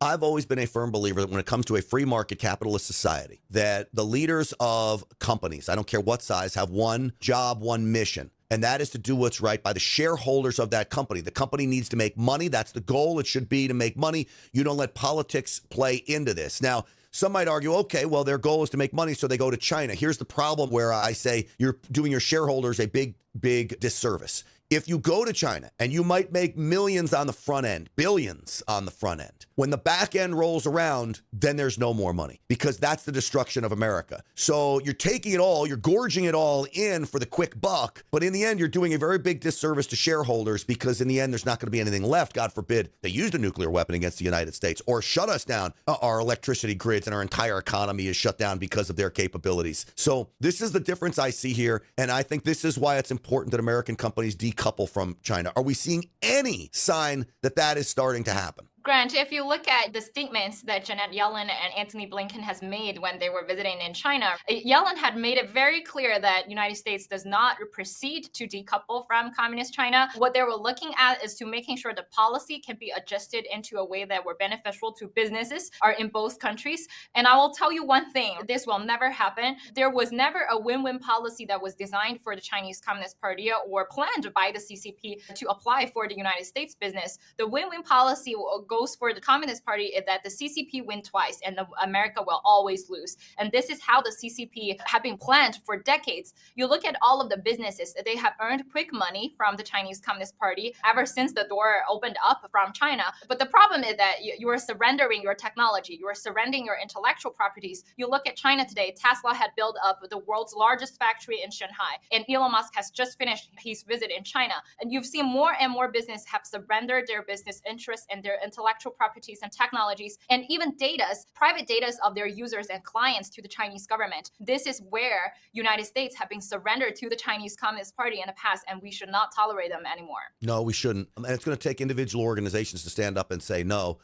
I've always been a firm believer that when it comes to a free market capitalist society, that the leaders of companies, I don't care what size, have one job, one mission. And that is to do what's right by the shareholders of that company. The company needs to make money. That's the goal. It should be to make money. You don't let politics play into this. Now, some might argue, okay, well, their goal is to make money, so they go to China. Here's the problem where I say you're doing your shareholders a big disservice. If you go to China and you might make millions on the front end, billions on the front end, when the back end rolls around, then there's no more money because that's the destruction of America. So you're taking it all, you're gorging it all in for the quick buck, but in the end, you're doing a very big disservice to shareholders because in the end, there's not going to be anything left. God forbid they used a nuclear weapon against the United States or shut us down. Our electricity grids and our entire economy is shut down because of their capabilities. So this is the difference I see here, and I think this is why it's important that American companies decouple from China. Are we seeing any sign that that is starting to happen? Grant, if you look at the statements that Janet Yellen and Antony Blinken has made when they were visiting in China, Yellen had made it very clear that United States does not proceed to decouple from communist China. What they were looking at is to making sure the policy can be adjusted into a way that were beneficial to businesses are in both countries. And I will tell you one thing, this will never happen. There was never a win-win policy that was designed for the Chinese Communist Party or planned by the CCP to apply for the United States business. The win-win policy goes for the Communist Party is that the CCP win twice and America will always lose. And this is how the CCP have been planned for decades. You look at all of the businesses, they have earned quick money from the Chinese Communist Party ever since the door opened up from China. But the problem is that you are surrendering your technology, you are surrendering your intellectual properties. You look at China today, Tesla had built up the world's largest factory in Shanghai, and Elon Musk has just finished his visit in China. And you've seen more and more businesses have surrendered their business interests and their intellectual properties and technologies, and even private data of their users and clients to the Chinese government. This is where United States have been surrendered to the Chinese Communist Party in the past, and we should not tolerate them anymore. No, we shouldn't. And it's going to take individual organizations to stand up and say, no,